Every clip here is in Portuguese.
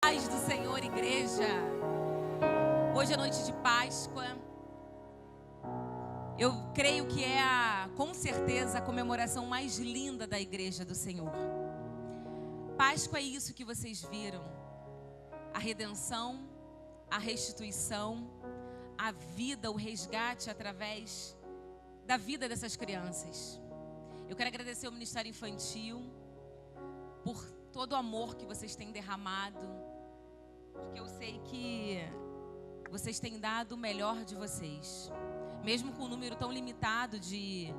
Paz do Senhor, igreja. Hoje é noite de Páscoa. Eu creio que é, com certeza, a comemoração mais linda da igreja do Senhor. Páscoa é isso que vocês viram. A redenção, a restituição, a vida, o resgate através da vida dessas crianças. Eu quero agradecer ao Ministério Infantil por todo o amor que vocês têm derramado, porque eu sei que vocês têm dado o melhor de vocês. Mesmo com um número tão limitado de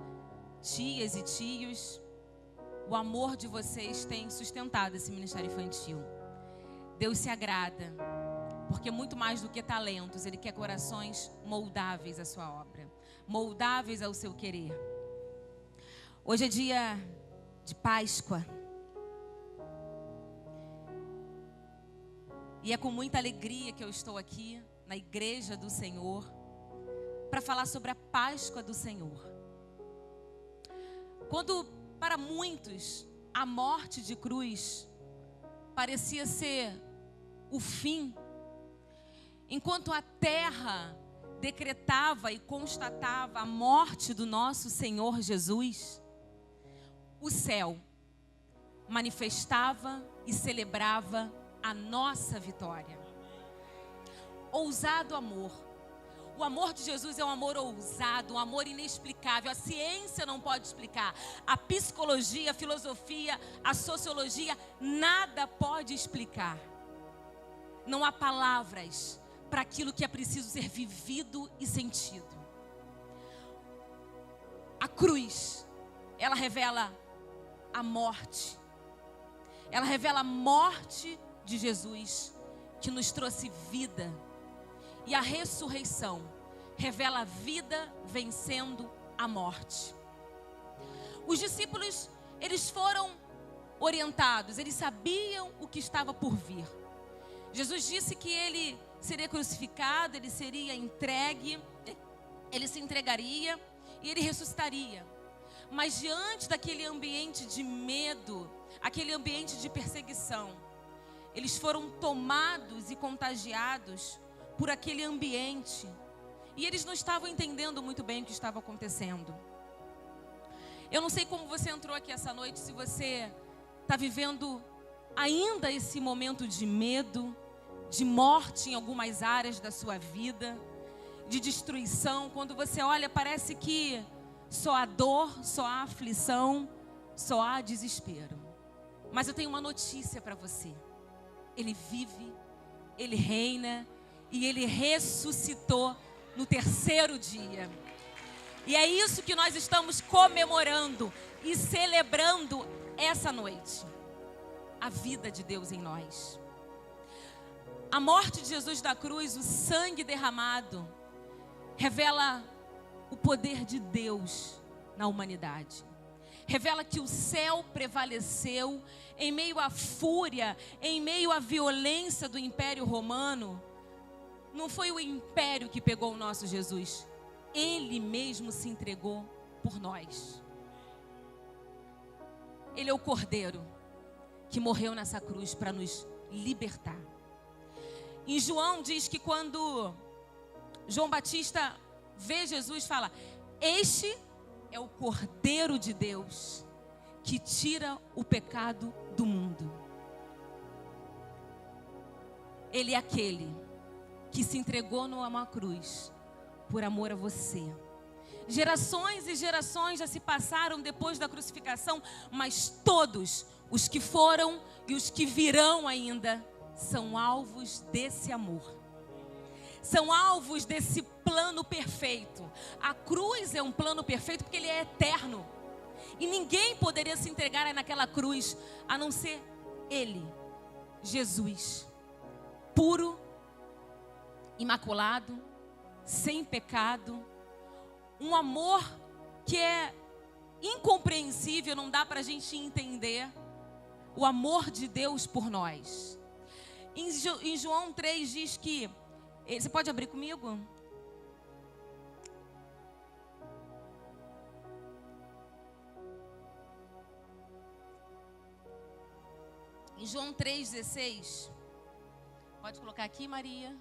tias e tios, o amor de vocês tem sustentado esse Ministério Infantil. Deus se agrada, porque muito mais do que talentos, Ele quer corações moldáveis à sua obra, moldáveis ao seu querer. Hoje é dia de Páscoa. E é com muita alegria que eu estou aqui na igreja do Senhor para falar sobre a Páscoa do Senhor. Quando para muitos a morte de cruz parecia ser o fim, enquanto a terra decretava e constatava a morte do nosso Senhor Jesus, o céu manifestava e celebrava a nossa vitória. Ousado amor. O amor de Jesus é um amor ousado, um amor inexplicável. A ciência não pode explicar. A psicologia, a filosofia, a sociologia, nada pode explicar. Não há palavras para aquilo que é preciso ser vivido e sentido. A cruz, ela revela a morte. Ela revela a morte de Jesus, que nos trouxe vida. E a ressurreição revela a vida vencendo a morte. Os discípulos, eles foram orientados, eles sabiam o que estava por vir. Jesus disse que ele seria crucificado, ele seria entregue, ele se entregaria e ele ressuscitaria. Mas diante daquele ambiente de medo, aquele ambiente de perseguição, eles foram tomados e contagiados por aquele ambiente. E eles não estavam entendendo muito bem o que estava acontecendo. Eu não sei como você entrou aqui essa noite, se você está vivendo ainda esse momento de medo, de morte em algumas áreas da sua vida, de destruição. Quando você olha, parece que só há dor, só há aflição, só há desespero. Mas eu tenho uma notícia para você. Ele vive, Ele reina e Ele ressuscitou no terceiro dia. E é isso que nós estamos comemorando e celebrando essa noite. A vida de Deus em nós. A morte de Jesus da cruz, o sangue derramado, revela o poder de Deus na humanidade. Revela que o céu prevaleceu em meio à fúria, em meio à violência do Império Romano. Não foi o império que pegou o nosso Jesus. Ele mesmo se entregou por nós. Ele é o Cordeiro que morreu nessa cruz para nos libertar. Em João diz que quando João Batista vê Jesus, fala: este é o Cordeiro de Deus que tira o pecado do mundo. Ele é aquele que se entregou numa cruz por amor a você. Gerações e gerações já se passaram depois da crucificação, mas todos os que foram e os que virão ainda são alvos desse amor. São alvos desse plano perfeito. A cruz é um plano perfeito porque ele é eterno. E ninguém poderia se entregar naquela cruz a não ser Ele, Jesus, puro, imaculado, sem pecado. Um amor que é incompreensível, não dá para a gente entender o amor de Deus por nós. Em João 3 diz que... Você pode abrir comigo? Em João 3,16, Pode colocar aqui, Maria.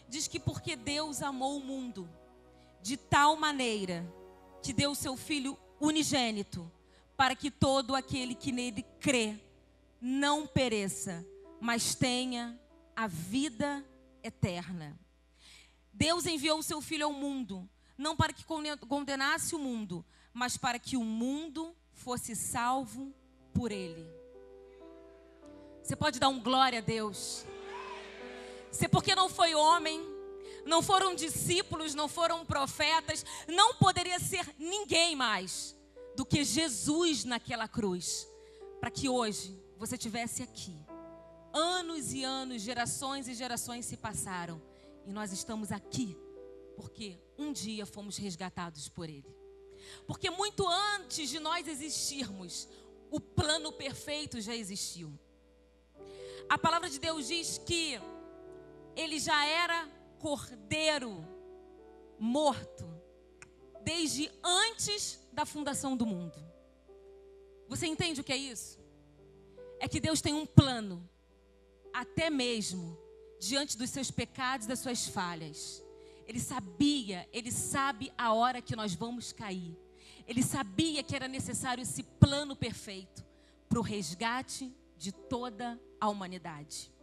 Diz que porque Deus amou o mundo de tal maneira que deu o seu Filho unigênito, para que todo aquele que nele crê não pereça, mas tenha a vida eterna. Deus enviou o seu Filho ao mundo, não para que condenasse o mundo, mas para que o mundo fosse salvo por ele. Você pode dar um glória a Deus? Se porque não foi homem, não foram discípulos, não foram profetas, não poderia ser ninguém mais do que Jesus naquela cruz, para que hoje você estivesse aqui. Anos e anos, gerações e gerações se passaram e nós estamos aqui porque um dia fomos resgatados por Ele. Porque muito antes de nós existirmos, o plano perfeito já existiu. A palavra de Deus diz que Ele já era cordeiro morto desde antes da fundação do mundo. Você entende o que é isso? É que Deus tem um plano, até mesmo diante dos seus pecados e das suas falhas. Ele sabia, Ele sabe a hora que nós vamos cair. Ele sabia que era necessário esse plano perfeito para o resgate de toda a humanidade.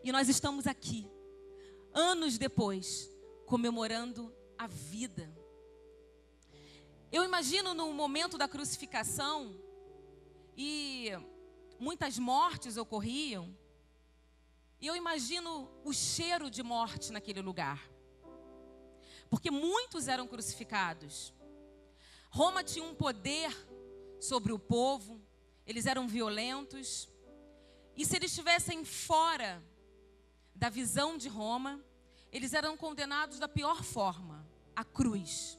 E nós estamos aqui, anos depois, comemorando a vida. Eu imagino no momento da crucificação, e muitas mortes ocorriam, e eu imagino o cheiro de morte naquele lugar. Porque muitos eram crucificados. Roma tinha um poder sobre o povo, eles eram violentos, e se eles estivessem fora da visão de Roma, eles eram condenados da pior forma, a cruz.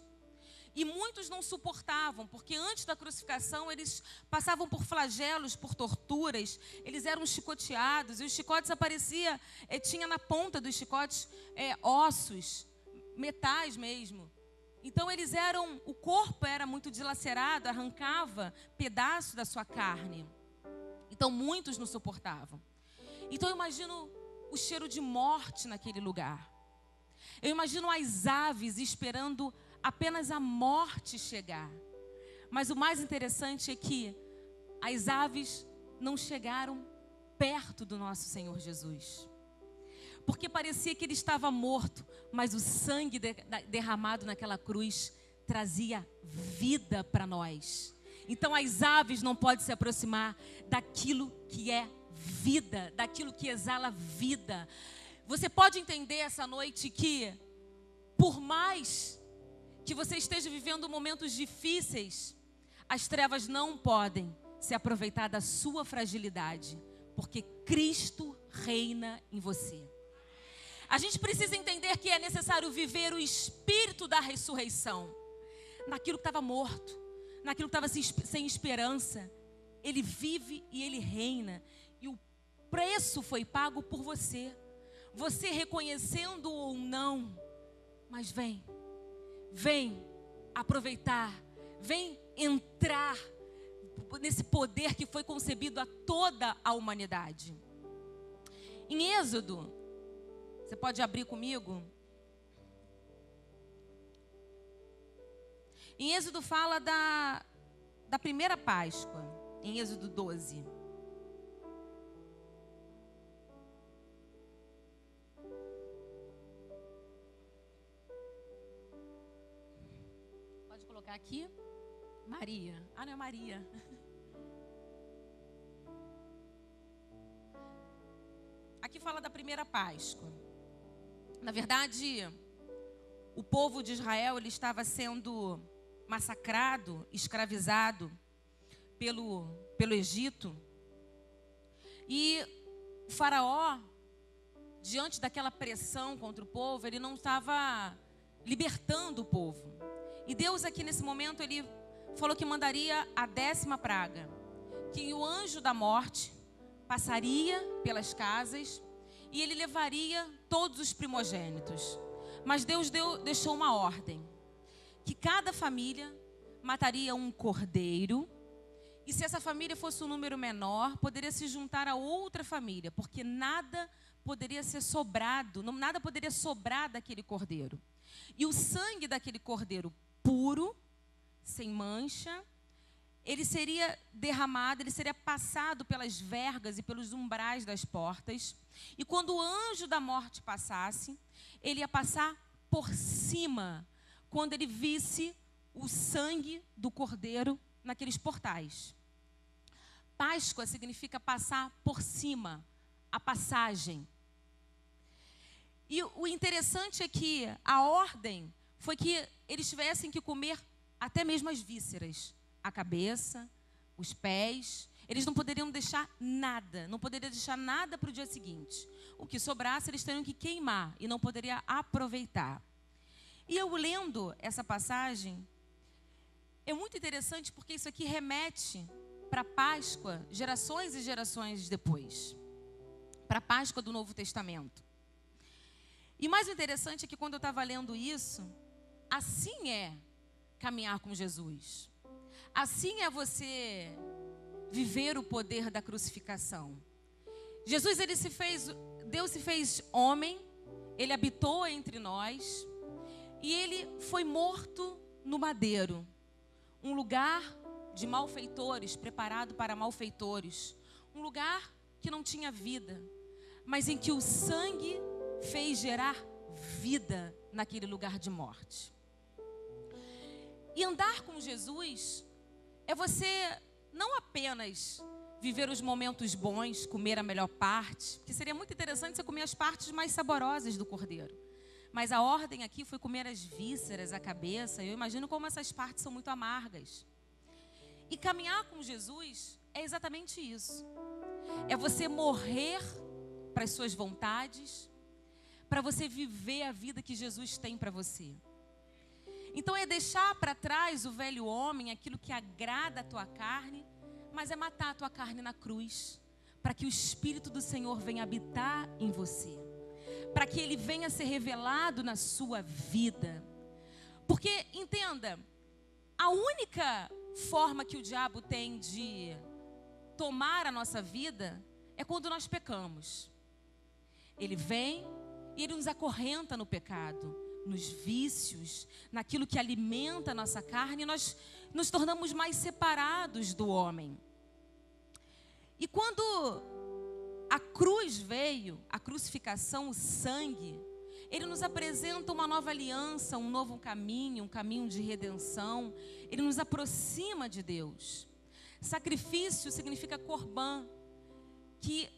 E muitos não suportavam, porque antes da crucificação eles passavam por flagelos, por torturas, eles eram chicoteados, e os chicotes apareciam, tinha na ponta dos chicotes ossos, metais mesmo. Então eles eram, o corpo era muito dilacerado, arrancava pedaços da sua carne. Então muitos não suportavam. Então eu imagino o cheiro de morte naquele lugar. Eu imagino as aves esperando apenas a morte chegar. Mas o mais interessante é que as aves não chegaram perto do nosso Senhor Jesus. Porque parecia que ele estava morto, mas o sangue derramado naquela cruz trazia vida para nós. Então as aves não podem se aproximar daquilo que é vida, daquilo que exala vida. Você pode entender essa noite que, por mais que você esteja vivendo momentos difíceis, as trevas não podem se aproveitar da sua fragilidade, porque Cristo reina em você. A gente precisa entender que é necessário viver o espírito da ressurreição. Naquilo que estava morto, naquilo que estava sem esperança, Ele vive e Ele reina. E o preço foi pago por você. Você reconhecendo ou não, mas vem aproveitar, vem entrar nesse poder que foi concebido a toda a humanidade. Em Êxodo, você pode abrir comigo? Em Êxodo fala da primeira Páscoa, em Êxodo 12. Pode colocar aqui? Maria. Ah, não é Maria. Aqui fala da primeira Páscoa. Na verdade, o povo de Israel ele estava sendo massacrado, escravizado pelo Egito. E o faraó, diante daquela pressão contra o povo, ele não estava libertando o povo. E Deus aqui nesse momento, ele falou que mandaria a 10ª praga, que o anjo da morte passaria pelas casas e ele levaria todos os primogênitos. Mas Deus deixou uma ordem. que cada família mataria um cordeiro, e se essa família fosse um número menor, poderia se juntar a outra família, porque nada poderia ser sobrado, nada poderia sobrar daquele cordeiro. E o sangue daquele cordeiro puro, sem mancha, ele seria derramado, ele seria passado pelas vergas e pelos umbrais das portas. E quando o anjo da morte passasse, ele ia passar por cima, quando ele visse o sangue do cordeiro naqueles portais. Páscoa significa passar por cima, a passagem. E o interessante é que a ordem foi que eles tivessem que comer até mesmo as vísceras, a cabeça, os pés. Eles não poderiam deixar nada, não poderiam deixar nada para o dia seguinte. O que sobrasse, eles teriam que queimar e não poderiam aproveitar. E eu lendo essa passagem, é muito interessante porque isso aqui remete para a Páscoa, gerações e gerações depois. Para a Páscoa do Novo Testamento. E mais interessante é que quando eu estava lendo isso, assim é caminhar com Jesus. Assim é você viver o poder da crucificação. Jesus, Deus se fez homem, ele habitou entre nós e ele foi morto no madeiro. Um lugar de malfeitores, preparado para malfeitores. Um lugar que não tinha vida, mas em que o sangue fez gerar vida naquele lugar de morte. E andar com Jesus é você não apenas viver os momentos bons, comer a melhor parte, que seria muito interessante você comer as partes mais saborosas do cordeiro. Mas a ordem aqui foi comer as vísceras, a cabeça. Eu imagino como essas partes são muito amargas. E caminhar com Jesus é exatamente isso. É você morrer para as suas vontades, para você viver a vida que Jesus tem para você. Então é deixar para trás o velho homem, aquilo que agrada a tua carne, mas é matar a tua carne na cruz, para que o Espírito do Senhor venha habitar em você, para que ele venha ser revelado na sua vida. Porque, entenda, a única forma que o diabo tem de tomar a nossa vida é quando nós pecamos. Ele vem e ele nos acorrenta no pecado, nos vícios, naquilo que alimenta a nossa carne, e nós nos tornamos mais separados do homem. E quando a cruz veio, a crucificação, o sangue, ele nos apresenta uma nova aliança, um novo caminho, um caminho de redenção. Ele nos aproxima de Deus. Sacrifício significa corban, que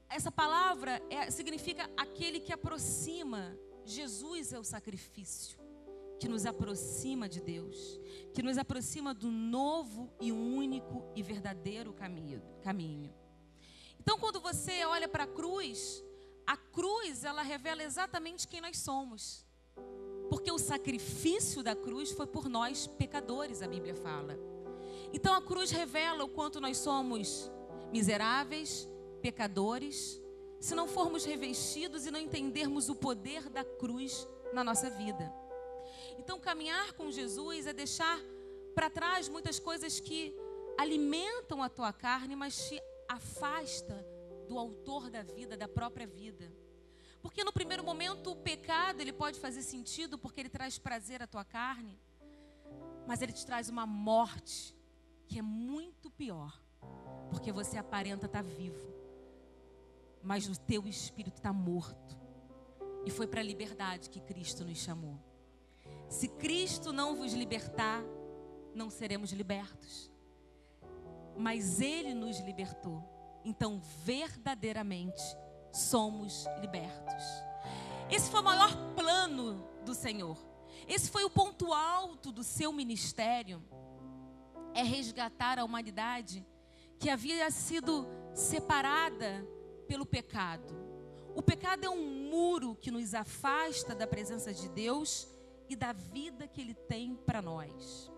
essa palavra significa aquele que aproxima. Jesus é o sacrifício que nos aproxima de Deus, que nos aproxima do novo e único e verdadeiro caminho. Então, quando você olha para a cruz, ela revela exatamente quem nós somos. Porque o sacrifício da cruz foi por nós, pecadores, a Bíblia fala. Então, a cruz revela o quanto nós somos miseráveis, pecadores, se não formos revestidos e não entendermos o poder da cruz na nossa vida. Então, caminhar com Jesus é deixar para trás muitas coisas que alimentam a tua carne, mas te afasta do autor da vida, da própria vida. Porque no primeiro momento o pecado ele pode fazer sentido porque ele traz prazer à tua carne, mas ele te traz uma morte que é muito pior, porque você aparenta estar vivo, mas o teu espírito está morto. E foi para a liberdade que Cristo nos chamou. Se Cristo não vos libertar, não seremos libertos. Mas Ele nos libertou. Então, verdadeiramente, somos libertos. Esse foi o maior plano do Senhor. Esse foi o ponto alto do seu ministério. É resgatar a humanidade que havia sido separada pelo pecado. O pecado é um muro que nos afasta da presença de Deus e da vida que Ele tem para nós.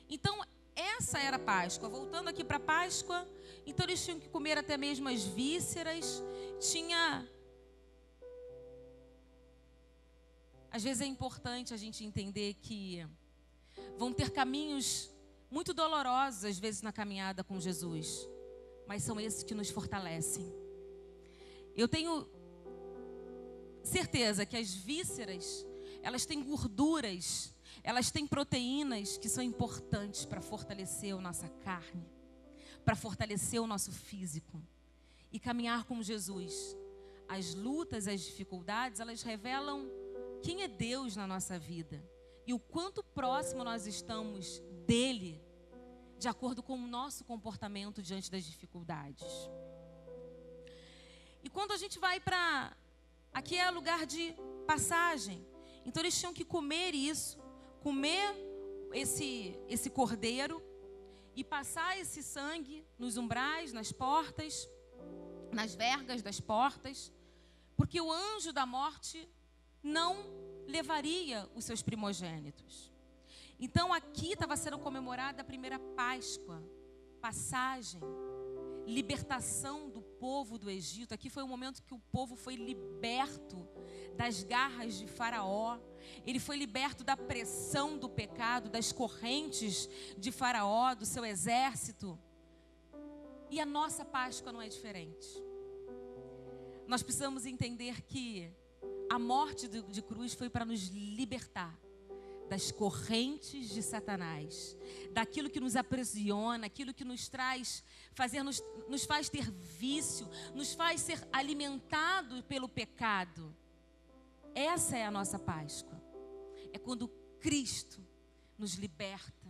Então, essa era a Páscoa. Voltando aqui para a Páscoa, então eles tinham que comer até mesmo as vísceras. às vezes é importante a gente entender que vão ter caminhos muito dolorosos, às vezes, na caminhada com Jesus, mas são esses que nos fortalecem. Eu tenho certeza que as vísceras, elas têm gorduras, elas têm proteínas que são importantes para fortalecer a nossa carne, para fortalecer o nosso físico. E caminhar com Jesus, as lutas, as dificuldades, elas revelam quem é Deus na nossa vida e o quanto próximo nós estamos dele, de acordo com o nosso comportamento diante das dificuldades. E quando a gente vai para... Aqui é lugar de passagem. Então eles tinham que comer isso, comer esse cordeiro e passar esse sangue nos umbrais, nas portas, nas vergas das portas, porque o anjo da morte não levaria os seus primogênitos. Então aqui estava sendo comemorada a primeira Páscoa, passagem, libertação do povo do Egito. Aqui foi o momento que o povo foi liberto das garras de Faraó. Ele foi liberto da pressão do pecado, das correntes de Faraó, do seu exército. E a nossa Páscoa não é diferente. Nós precisamos entender que a morte de cruz foi para nos libertar das correntes de Satanás, daquilo que nos aprisiona, aquilo que nos traz, nos faz ter vício, nos faz ser alimentados pelo pecado. Essa é a nossa Páscoa. É quando Cristo nos liberta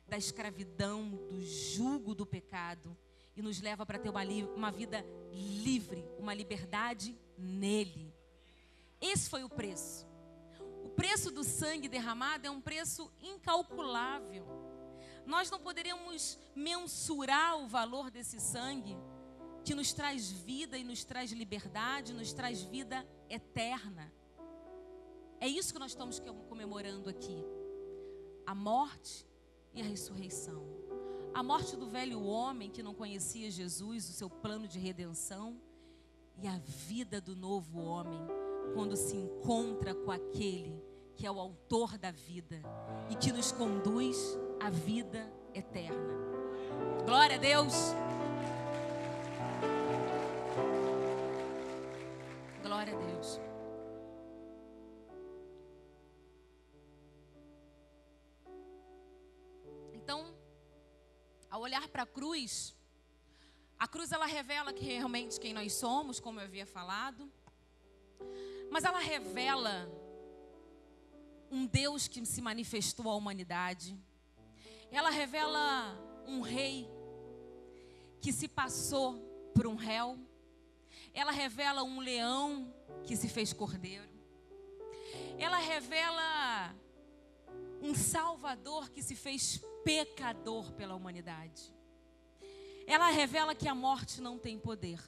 da escravidão, do jugo do pecado e nos leva para ter uma vida livre, uma liberdade nele. Esse foi o preço. O preço do sangue derramado é um preço incalculável. Nós não poderíamos mensurar o valor desse sangue que nos traz vida e nos traz liberdade, nos traz vida eterna. É isso que nós estamos comemorando aqui. A morte e a ressurreição. A morte do velho homem que não conhecia Jesus, o seu plano de redenção, e a vida do novo homem, quando se encontra com aquele que é o autor da vida e que nos conduz à vida eterna. Glória a Deus! Glória a Deus! Então, ao olhar para a cruz ela revela que realmente quem nós somos, como eu havia falado. Mas ela revela um Deus que se manifestou à humanidade. Ela revela um rei que se passou por um réu. Ela revela um leão que se fez cordeiro. Ela revela um Salvador que se fez pecador pela humanidade. Ela revela que a morte não tem poder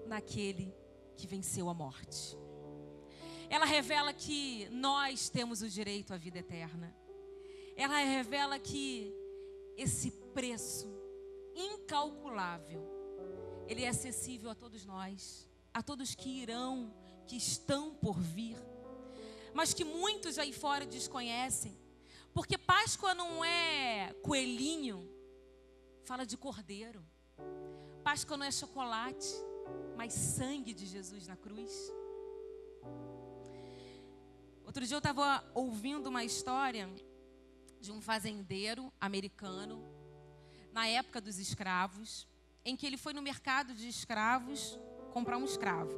naquele que venceu a morte. Ela revela que nós temos o direito à vida eterna. Ela revela que esse preço incalculável, ele é acessível a todos nós, a todos que irão, que estão por vir, mas que muitos aí fora desconhecem, porque Páscoa não é coelhinho, fala de cordeiro. Páscoa não é chocolate, mas sangue de Jesus na cruz. Outro dia eu estava ouvindo uma história de um fazendeiro americano, na época dos escravos, em que ele foi no mercado de escravos comprar um escravo.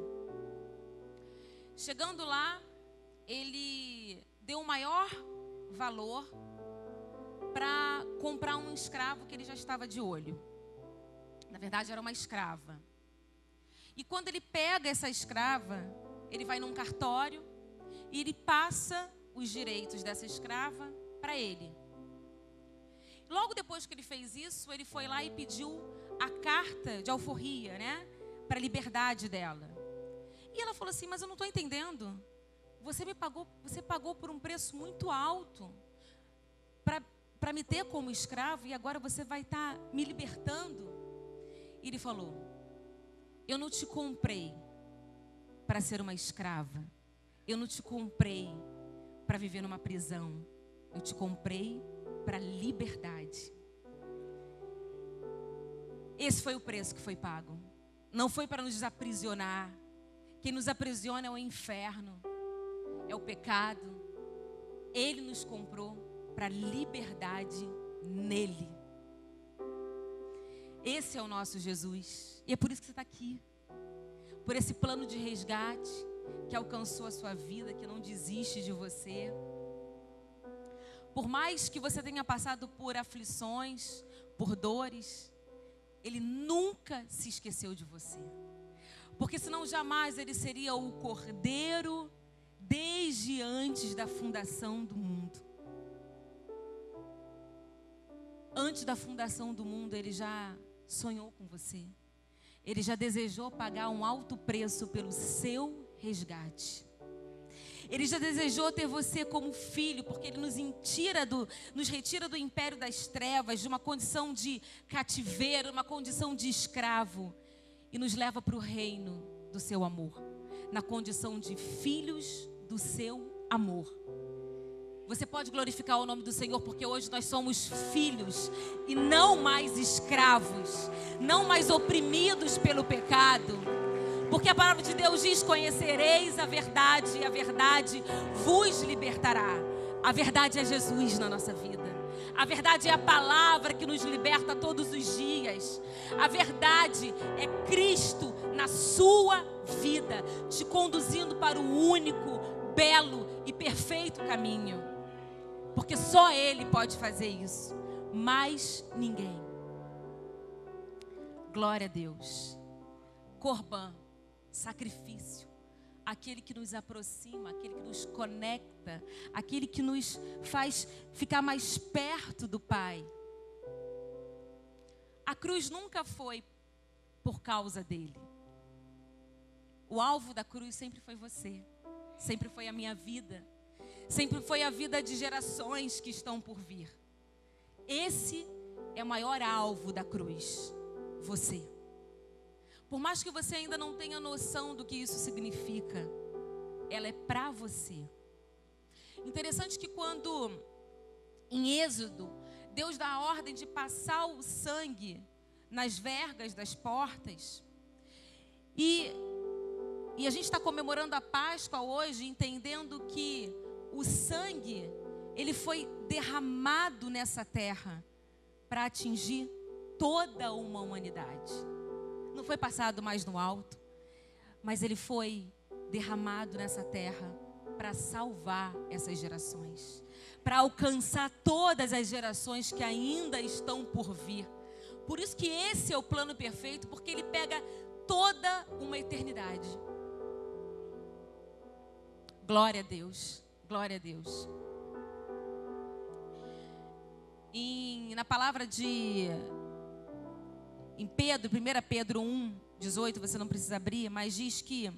Chegando lá, ele deu o maior valor para comprar um escravo que ele já estava de olho. Na verdade, era uma escrava. E quando ele pega essa escrava, ele vai num cartório e ele passa os direitos dessa escrava para ele. Logo depois que ele fez isso, ele foi lá e pediu a carta de alforria, né? Para a liberdade dela. E ela falou assim, mas eu não estou entendendo. Você pagou por um preço muito alto para me ter como escravo e agora você vai estar me libertando. E ele falou, eu não te comprei para ser uma escrava. Eu não te comprei para viver numa prisão. Eu te comprei para liberdade. Esse foi o preço que foi pago. Não foi para nos aprisionar. Quem nos aprisiona é o inferno, é o pecado. Ele nos comprou para liberdade nele. Esse é o nosso Jesus. E é por isso que você está aqui. Por esse plano de resgate que alcançou a sua vida, que não desiste de você. Por mais que você tenha passado por aflições, por dores, Ele nunca se esqueceu de você. Porque senão jamais Ele seria o Cordeiro desde antes da fundação do mundo. Antes da fundação do mundo, Ele já sonhou com você. Ele já desejou pagar um alto preço pelo seu resgate. Ele já desejou ter você como filho, porque Ele nos retira do império das trevas, de uma condição de cativeiro, uma condição de escravo, e nos leva para o reino do seu amor, na condição de filhos do seu amor. Você pode glorificar o nome do Senhor, porque hoje nós somos filhos e não mais escravos, não mais oprimidos pelo pecado. Porque a palavra de Deus diz: conhecereis a verdade e a verdade vos libertará. A verdade é Jesus na nossa vida. A verdade é a palavra que nos liberta todos os dias. A verdade é Cristo na sua vida, te conduzindo para o único, belo e perfeito caminho. Porque só Ele pode fazer isso, mais ninguém. Glória a Deus. Corban, sacrifício, aquele que nos aproxima, aquele que nos conecta, aquele que nos faz ficar mais perto do Pai. A cruz nunca foi por causa dele. O alvo da cruz sempre foi você, sempre foi a minha vida, sempre foi a vida de gerações que estão por vir. Esse é o maior alvo da cruz, você. Por mais que você ainda não tenha noção do que isso significa, ela é para você. Interessante que quando, em Êxodo, Deus dá a ordem de passar o sangue nas vergas das portas, e a gente está comemorando a Páscoa hoje, entendendo que o sangue, ele foi derramado nessa terra para atingir toda uma humanidade. Não foi passado mais no alto, mas ele foi derramado nessa terra para salvar essas gerações, para alcançar todas as gerações que ainda estão por vir. Por isso que esse é o plano perfeito, porque ele pega toda uma eternidade. Glória a Deus, glória a Deus. Na palavra em Pedro, 1 Pedro 1, 18, você não precisa abrir, mas diz que,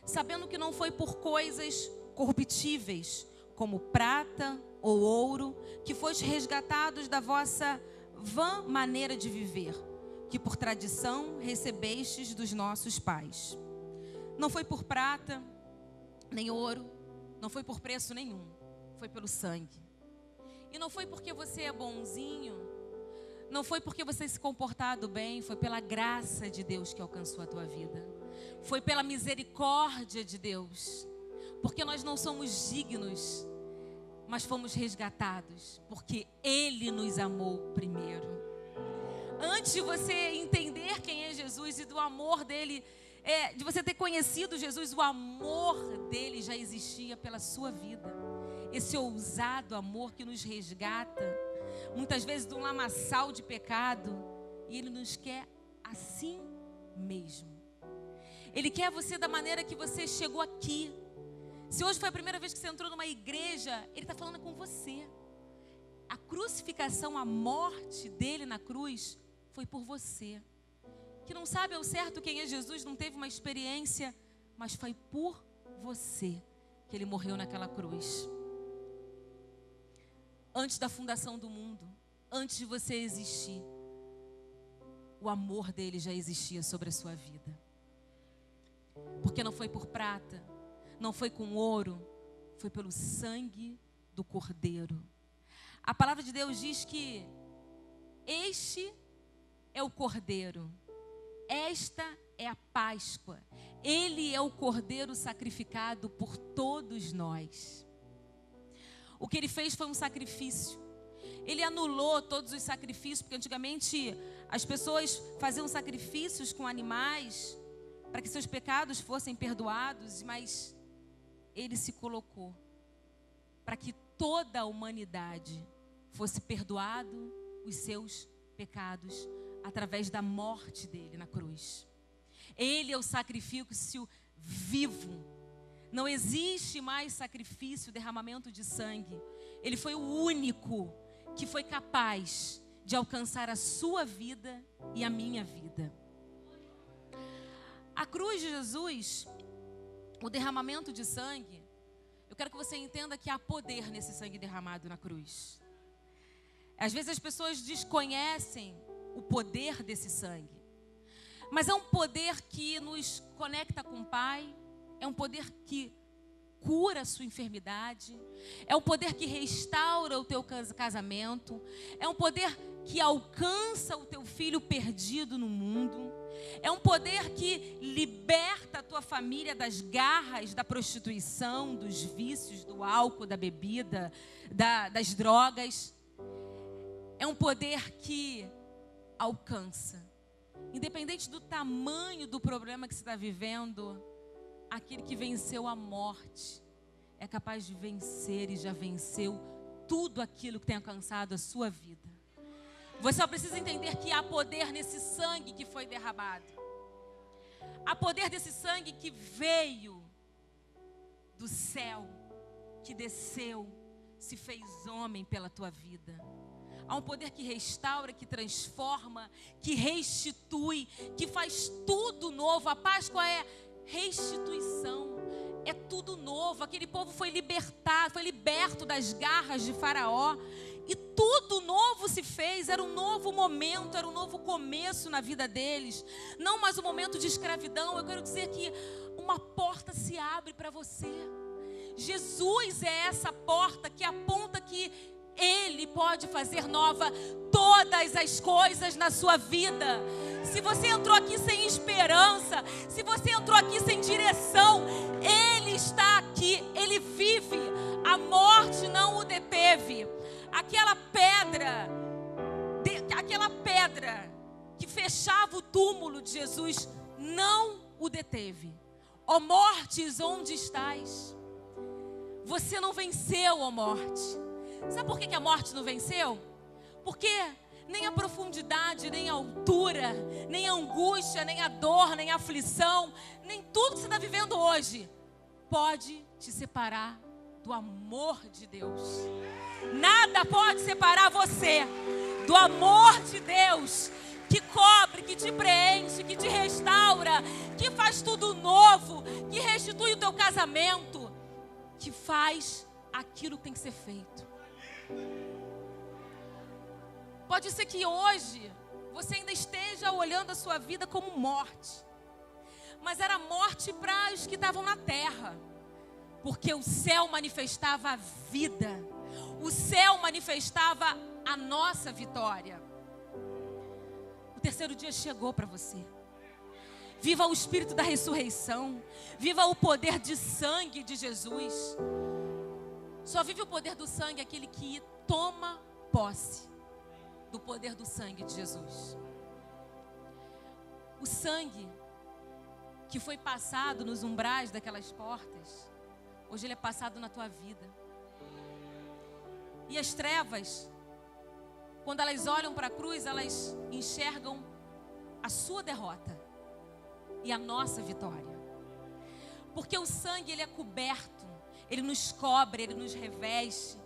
sabendo que não foi por coisas corruptíveis, como prata ou ouro, que foste resgatados da vossa vã maneira de viver, que por tradição recebestes dos nossos pais. Não foi por prata, nem ouro, não foi por preço nenhum, foi pelo sangue. E não foi porque você é bonzinho, não foi porque você se comportado bem, foi pela graça de Deus que alcançou a tua vida. Foi pela misericórdia de Deus. Porque nós não somos dignos, mas fomos resgatados, porque Ele nos amou primeiro. Antes de você entender quem é Jesus e do amor dele, de você ter conhecido Jesus, o amor dele já existia pela sua vida. Esse ousado amor que nos resgata, muitas vezes de um lamaçal de pecado, e Ele nos quer assim mesmo. Ele quer você da maneira que você chegou aqui. Se hoje foi a primeira vez que você entrou numa igreja, Ele está falando com você. A crucificação, a morte dele na cruz, foi por você. Que não sabe ao certo quem é Jesus, não teve uma experiência, mas foi por você que Ele morreu naquela cruz. Antes da fundação do mundo, antes de você existir, o amor dele já existia sobre a sua vida. Porque não foi por prata, não foi com ouro, foi pelo sangue do Cordeiro. A palavra de Deus diz que este é o Cordeiro, esta é a Páscoa, ele é o Cordeiro sacrificado por todos nós. O que ele fez foi um sacrifício. Ele anulou todos os sacrifícios, porque antigamente as pessoas faziam sacrifícios com animais para que seus pecados fossem perdoados, mas ele se colocou para que toda a humanidade fosse perdoado os seus pecados através da morte dele na cruz. Ele é o sacrifício vivo. Não existe mais sacrifício, derramamento de sangue. Ele foi o único que foi capaz de alcançar a sua vida e a minha vida. A cruz de Jesus, o derramamento de sangue, eu quero que você entenda que há poder nesse sangue derramado na cruz. Às vezes as pessoas desconhecem o poder desse sangue, mas é um poder que nos conecta com o Pai, é um poder que cura a sua enfermidade, é um poder que restaura o teu casamento, é um poder que alcança o teu filho perdido no mundo, é um poder que liberta a tua família das garras da prostituição, dos vícios, do álcool, da bebida, das drogas. É um poder que alcança. Independente do tamanho do problema que você está vivendo, aquele que venceu a morte é capaz de vencer e já venceu tudo aquilo que tem alcançado a sua vida. Você só precisa entender que há poder nesse sangue que foi derramado. Há poder desse sangue que veio do céu, que desceu, se fez homem pela tua vida. Há um poder que restaura, que transforma, que restitui, que faz tudo novo. A Páscoa é restituição, é tudo novo. Aquele povo foi libertado, foi liberto das garras de Faraó e tudo novo se fez. Era um novo momento, era um novo começo na vida deles, não mais um momento de escravidão. Eu quero dizer que uma porta se abre para você. Jesus é essa porta que aponta que Ele pode fazer nova todas as coisas na sua vida. Se você entrou aqui sem esperança, se você entrou aqui sem direção, Ele está aqui, Ele vive. A morte não o deteve. Aquela pedra que fechava o túmulo de Jesus não o deteve. Ó mortes, onde estás? Você não venceu, ó morte. Sabe por que a morte não venceu? Porque nem a profundidade, nem a altura, nem a angústia, nem a dor, nem a aflição, nem tudo que você está vivendo hoje pode te separar do amor de Deus. Nada pode separar você do amor de Deus, que cobre, que te preenche, que te restaura, que faz tudo novo, que restitui o teu casamento, que faz aquilo que tem que ser feito. Pode ser que hoje você ainda esteja olhando a sua vida como morte, mas era morte para os que estavam na terra, porque o céu manifestava a vida, o céu manifestava a nossa vitória. O terceiro dia chegou para você. Viva o Espírito da ressurreição, viva o poder de sangue de Jesus. Só vive o poder do sangue aquele que toma posse do poder do sangue de Jesus. O sangue que foi passado nos umbrais daquelas portas, hoje ele é passado na tua vida. E as trevas, quando elas olham para a cruz, elas enxergam a sua derrota e a nossa vitória. Porque o sangue, ele é coberto, ele nos cobre, ele nos reveste.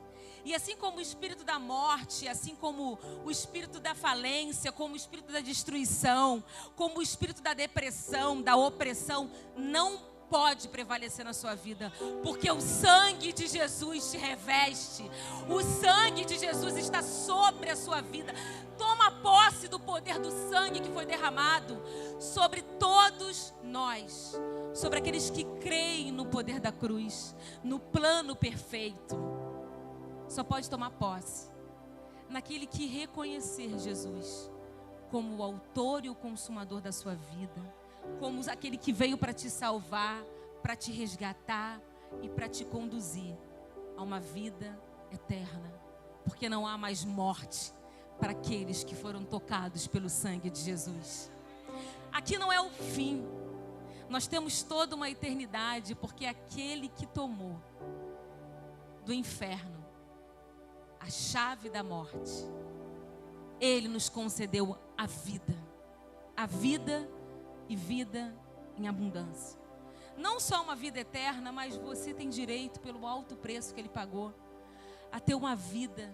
E assim como o espírito da morte, assim como o espírito da falência, como o espírito da destruição, como o espírito da depressão, da opressão, não pode prevalecer na sua vida, porque o sangue de Jesus te reveste, o sangue de Jesus está sobre a sua vida. Toma posse do poder do sangue que foi derramado sobre todos nós, sobre aqueles que creem no poder da cruz, no plano perfeito. Só pode tomar posse naquele que reconhecer Jesus como o autor e o consumador da sua vida, como aquele que veio para te salvar, para te resgatar e para te conduzir a uma vida eterna, porque não há mais morte para aqueles que foram tocados pelo sangue de Jesus. Aqui não é o fim, nós temos toda uma eternidade, porque aquele que tomou do inferno a chave da morte, Ele nos concedeu a vida e vida em abundância. Não só uma vida eterna, mas você tem direito, pelo alto preço que Ele pagou, a ter uma vida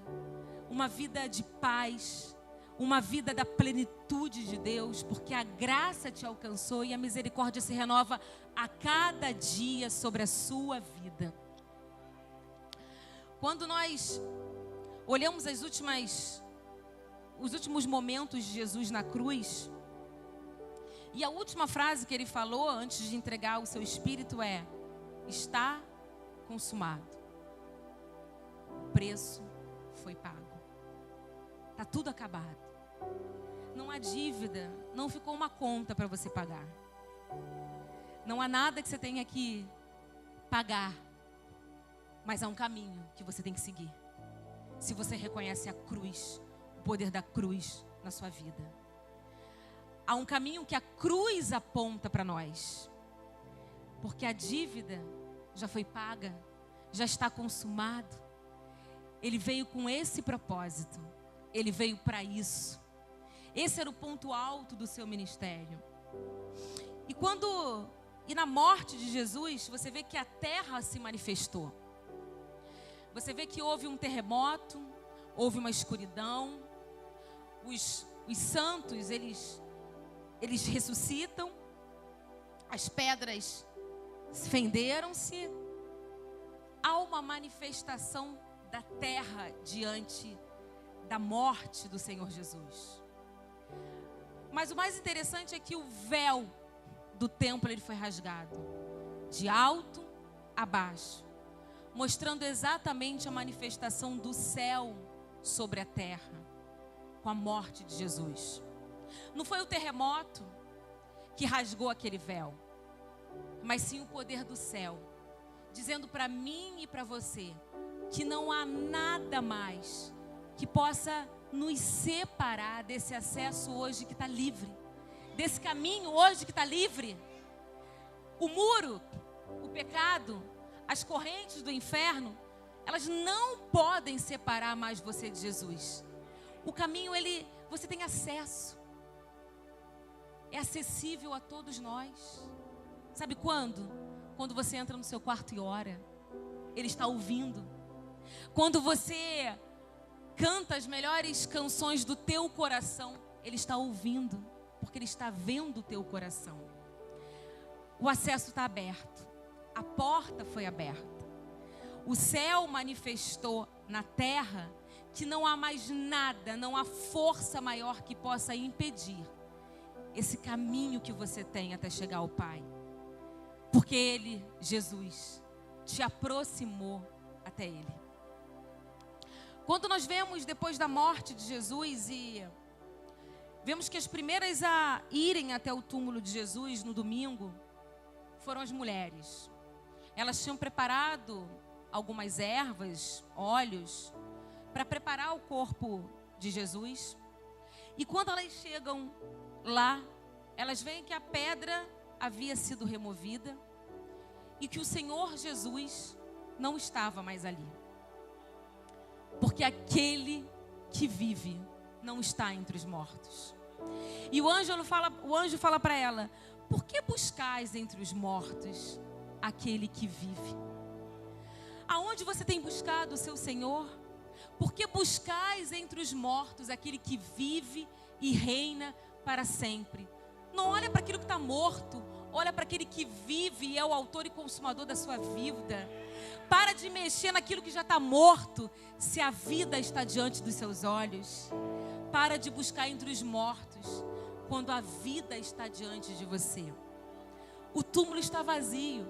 de paz, uma vida da plenitude de Deus, porque a graça te alcançou e a misericórdia se renova a cada dia sobre a sua vida. Quando nós olhamos os últimos momentos de Jesus na cruz, e a última frase que Ele falou antes de entregar o seu espírito é: está consumado. O preço foi pago. Está tudo acabado. Não há dívida, não ficou uma conta para você pagar. Não há nada que você tenha que pagar, mas há um caminho que você tem que seguir. Se você reconhece a cruz, o poder da cruz na sua vida. Há um caminho que a cruz aponta para nós. Porque a dívida já foi paga, já está consumado. Ele veio com esse propósito. Ele veio para isso. Esse era o ponto alto do seu ministério. E na morte de Jesus, você vê que a terra se manifestou. Você vê que houve um terremoto, houve uma escuridão. Os santos, eles ressuscitam. As pedras fenderam-se. Há uma manifestação da terra diante da morte do Senhor Jesus. Mas o mais interessante é que o véu do templo ele foi rasgado, de alto a baixo, mostrando exatamente a manifestação do céu sobre a terra, com a morte de Jesus. Não foi o terremoto que rasgou aquele véu, mas sim o poder do céu, dizendo para mim e para você que não há nada mais que possa nos separar desse acesso hoje que está livre, desse caminho hoje que está livre. O muro, o pecado, as correntes do inferno, elas não podem separar mais você de Jesus. O caminho, você tem acesso. É acessível a todos nós. Sabe quando? Quando você entra no seu quarto e ora, Ele está ouvindo. Quando você canta as melhores canções do teu coração, Ele está ouvindo, porque Ele está vendo o teu coração. O acesso está aberto, a porta foi aberta. O céu manifestou na terra que não há mais nada, não há força maior que possa impedir esse caminho que você tem até chegar ao Pai. Porque Ele, Jesus, te aproximou até Ele. Quando nós vemos depois da morte de Jesus e vemos que as primeiras a irem até o túmulo de Jesus no domingo foram as mulheres. Elas tinham preparado algumas ervas, óleos, para preparar o corpo de Jesus. E quando elas chegam lá, elas veem que a pedra havia sido removida e que o Senhor Jesus não estava mais ali. Porque aquele que vive não está entre os mortos. E o anjo fala para ela: por que buscais entre os mortos aquele que vive? Aonde você tem buscado o seu Senhor? Por que buscais entre os mortos aquele que vive e reina para sempre? Não olha para aquilo que está morto, Olha para aquele que vive e é o autor e consumador da sua vida. Para de mexer naquilo que já está morto, se a vida está diante dos seus olhos. Para de buscar entre os mortos, quando a vida está diante de você. O túmulo está vazio,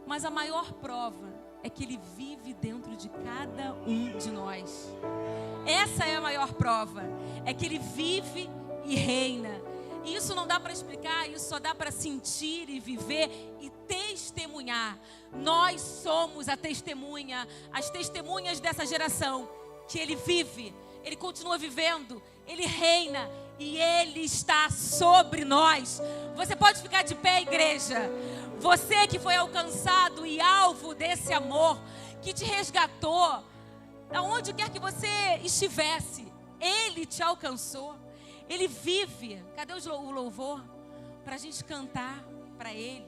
mas a maior prova é que Ele vive dentro de cada um de nós. Essa é a maior prova, é que Ele vive e reina. E isso não dá para explicar, isso só dá para sentir e viver e testemunhar. Nós somos a testemunha, as testemunhas dessa geração, que Ele vive, Ele continua vivendo, Ele reina e Ele está sobre nós. Você pode ficar de pé, igreja. Você que foi alcançado e alvo desse amor, que te resgatou, aonde quer que você estivesse, Ele te alcançou. Ele vive. Cadê o louvor? Para a gente cantar para Ele,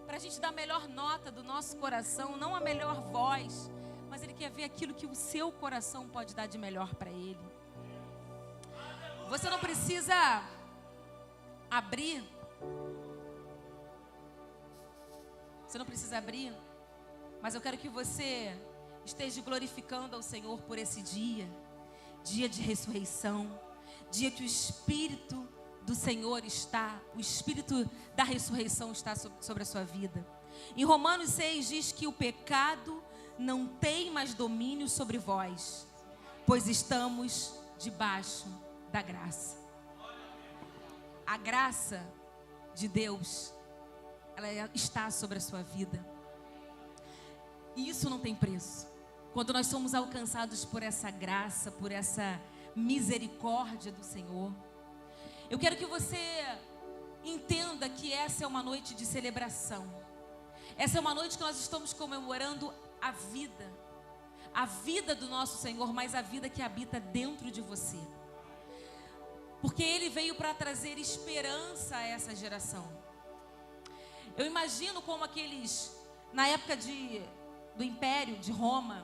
para a gente dar a melhor nota do nosso coração, não a melhor voz, mas Ele quer ver aquilo que o seu coração pode dar de melhor para Ele. Você não precisa abrir. Você não precisa abrir, mas eu quero que você esteja glorificando ao Senhor por esse dia, dia de ressurreição, dia que o Espírito do Senhor está, o Espírito da ressurreição está sobre a sua vida. Em Romanos 6 diz que o pecado não tem mais domínio sobre vós, pois estamos debaixo da graça. A graça de Deus, ela está sobre a sua vida. E isso não tem preço. Quando nós somos alcançados por essa graça, por essa misericórdia do Senhor, eu quero que você entenda que essa é uma noite de celebração. Essa é uma noite que nós estamos comemorando a vida do nosso Senhor, mas a vida que habita dentro de você. Porque Ele veio para trazer esperança a essa geração. Eu imagino como aqueles, na época do Império de Roma,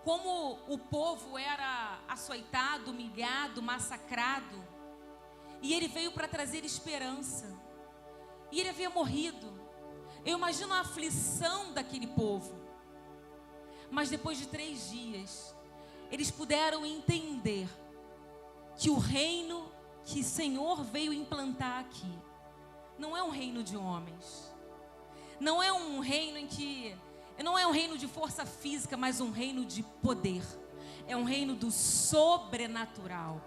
como o povo era açoitado, humilhado, massacrado. E Ele veio para trazer esperança. E Ele havia morrido. Eu imagino a aflição daquele povo. Mas depois de 3 dias, eles puderam entender que o reino que o Senhor veio implantar aqui não é um reino de homens. Não é um reino não é um reino de força física, mas um reino de poder. É um reino do sobrenatural.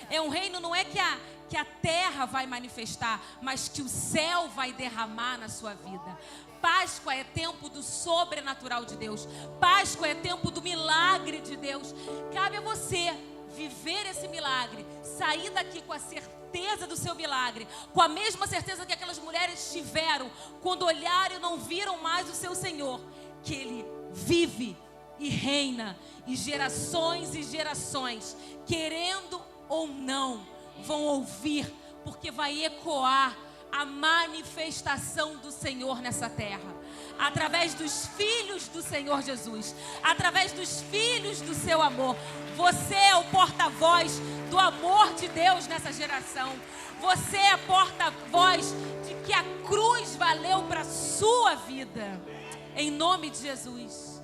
É um reino, não é que a terra vai manifestar, mas que o céu vai derramar na sua vida. Páscoa é tempo do sobrenatural de Deus. Páscoa é tempo do milagre de Deus. Cabe a você viver esse milagre, sair daqui com a certeza do seu milagre, com a mesma certeza que aquelas mulheres tiveram quando olharam e não viram mais o seu Senhor, que Ele vive e reina, e gerações, querendo ou não, vão ouvir, porque vai ecoar a manifestação do Senhor nessa terra, através dos filhos do Senhor Jesus, através dos filhos do seu amor. Você é o porta-voz do amor de Deus nessa geração. Você é porta-voz de que a cruz valeu para a sua vida. Em nome de Jesus.